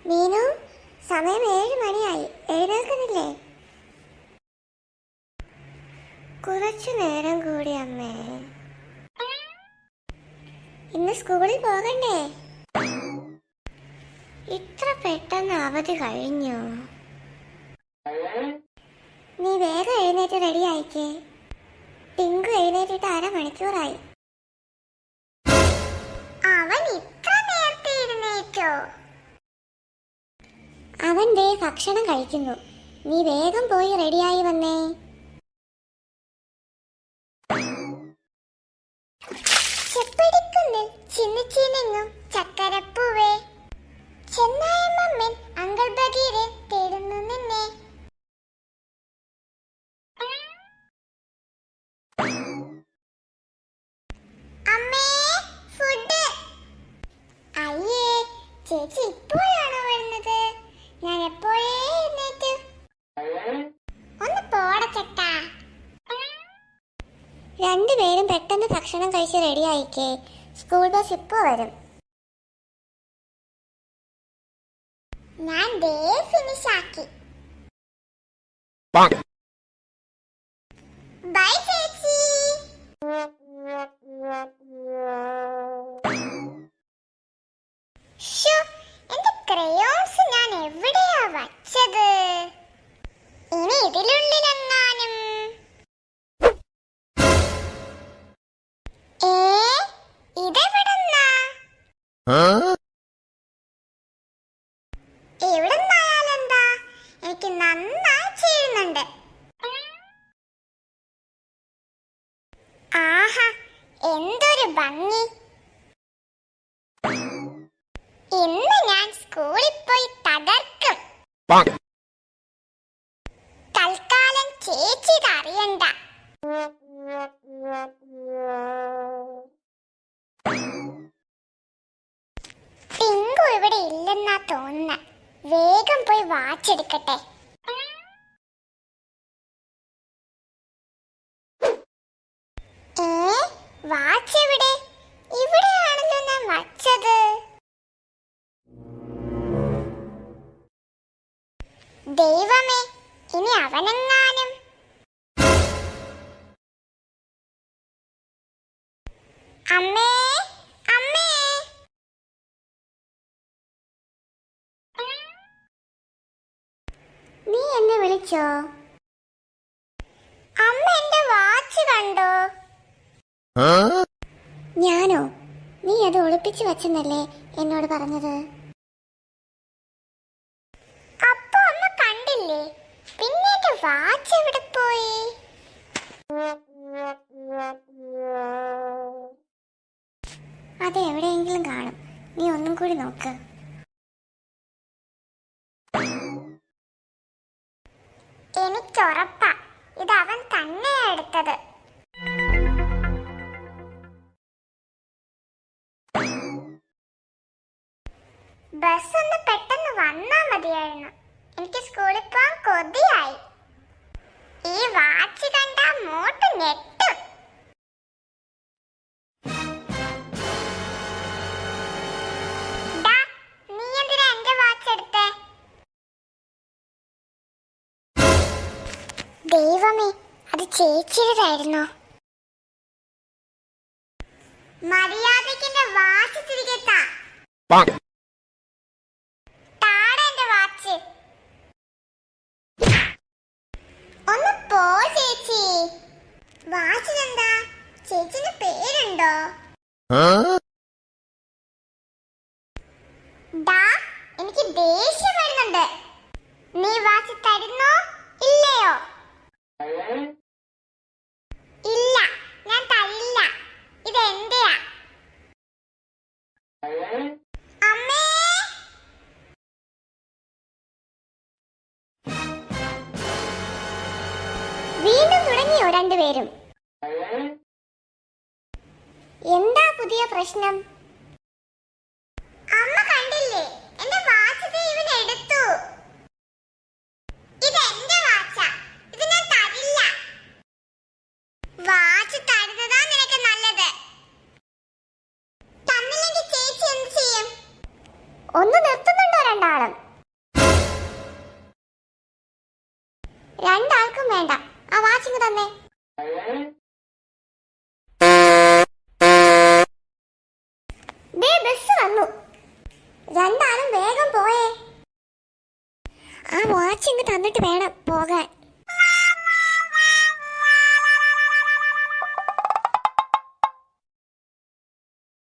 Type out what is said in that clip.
മീനു, സമയം 7 മണിയായി. എഴുന്നേൽക്കുന്നില്ലേ? കുറച്ചു നേരം കൂടി അമ്മേ. ഇന്ന് സ്കൂളിൽ പോകണ്ടേ? ഇത്ര പെട്ടെന്ന് അവധി കഴിഞ്ഞോ? നീ വേഗം എഴുന്നേറ്റ് റെഡി ആയിക്കേ. ടിങ്കു എഴുന്നേറ്റിട്ട് 1/2 മണിക്കൂറായി. അവൻ ഇത്ര നേരത്തെ എഴുന്നേറ്റോ? അവൻ ദേ ഭക്ഷണം കഴിക്കുന്നു. നീ വേഗം പോയി റെഡിയായി വന്നേ. ചെപ്പിടിക്കുന്നിൽ ചിന്നിച്ചിനിങ്ങും ചക്കരപ്പൂവേ, ചെന്നായമ്മൻ അങ്കിൾ ബഗീരെ തേടുന്നു നിന്നെ. അമ്മേ, ഫുഡ്. അയ്യേ, ചേച്ചി ഇപ്പോഴാണോ വരുന്നത്? ഞാൻ എപ്പോഴേ എഴുന്നേറ്റു. ഒന്ന് പോടച്ചക്ക. രണ്ടുപേരും പെട്ടെന്ന് ഭക്ഷണം കഴിച്ച് റെഡി ആയിക്കേ. സ്കൂൾ ബസ് ഇപ്പോ വരും. ഞാൻ ദേ ഫിനിഷ് ആക്കി. ബൈ ചേച്ചി. എന്റെ ക്രയോൺസ് ഞാൻ എവിടെയാ വച്ചത്? ഇനി ഇതിലുള്ളിലെങ്ങാനും. ഇതെവിടുന്നാ? എവിടുന്നായാലെന്താ, എനിക്ക് നന്നായി ചെയ്യുന്നുണ്ട്. ആഹാ, എന്തൊരു ഭംഗി. ഇന്ന് ഞാൻ സ്കൂളിൽ പോയി തകർക്കും. തൽക്കാലം ചേച്ചി അറിയണ്ട. ടിങ്കു ഇവിടെ ഇല്ലെന്നാ തോന്നുന്ന. വേഗം പോയി വാച്ചെടുക്കട്ടെ. വാച്ച് എവിടെ? ഇവിടെയാണല്ലോ ഞാൻ വച്ചത്. ദൈവമേ, ഇനി അവനെങ്ങാനും. അമ്മേ, അമ്മേ. നീ എന്നെ വിളിച്ചോ? അമ്മ എന്റെ വാച്ച് കണ്ടോ? ഞാനോ? നീ അത് ഒളിപ്പിച്ചു വെച്ചെന്നല്ലേ എന്നോട് പറഞ്ഞത്? അപ്പൊ അമ്മ കണ്ടില്ലേ? പിന്നെ എന്റെ വാച്ച് എവിടെ പോയി? അത് എവിടെയെങ്കിലും കാണും. നീ ഒന്നും കൂടി നോക്ക്. എനിക്കുറപ്പാ ഇത് അവൻ തന്നെയാ എടുത്തത്. ബസ് ഒന്ന് പെട്ടെന്ന് വന്നാ മതിയായിരുന്നു. എനിക്ക് സ്കൂളിൽ പോകാൻ കൊതിയായി. ഈ വാച്ച് കണ്ടാ മോട്ട് ഞെട്ടും. നീ എന്തിനാ എന്റെ വാച്ച് എടുത്തേ? ദൈവമേ, അത് ചേച്ചിയുടേതായിരുന്നോ? മര്യാദയ്ക്ക് എന്റെ വാച്ച് തിരികെ താ. ഒന്ന് പോ ചേച്ചി. വാച്ചിനെന്താ? ചേച്ചിന്റെ പേരുണ്ടോ? എനിക്ക് ദേഷ്യം വരുന്നുണ്ട്. നീ വാച്ച് തരുന്നോ ഇല്ലയോ? ഇല്ല, ഞാൻ തരില്ല. ഇതെന്റെയാ. അമ്മേ, വീണ്ടും തുടങ്ങിയോ രണ്ടുപേരും? എന്താ പുതിയ പ്രശ്നം? അമ്മ കണ്ടില്ലേ, എന്റെ വാച്ച് ഇവൻ എടുത്തു. ഇത് എന്റെ വാച്ചാ, ഇത് ഞാൻ തരില്ല. വാച്ച് തരുന്നതാ നിനക്ക് നല്ലത്. തന്നില്ലെങ്കിൽ ചേച്ചി എന്ത് ചെയ്യും? ഒന്ന് നിർത്തുന്നുണ്ടോ രണ്ടാളും? രണ്ടാൾക്കും വേണ്ട. ആ വാച്ചിങ് തന്നെ. ദേ ബസ് വന്നു. രണ്ടാളും വേഗം പോയേ. ആ വാച്ചിങ് തന്നിട്ട് വേണം പോകാൻ.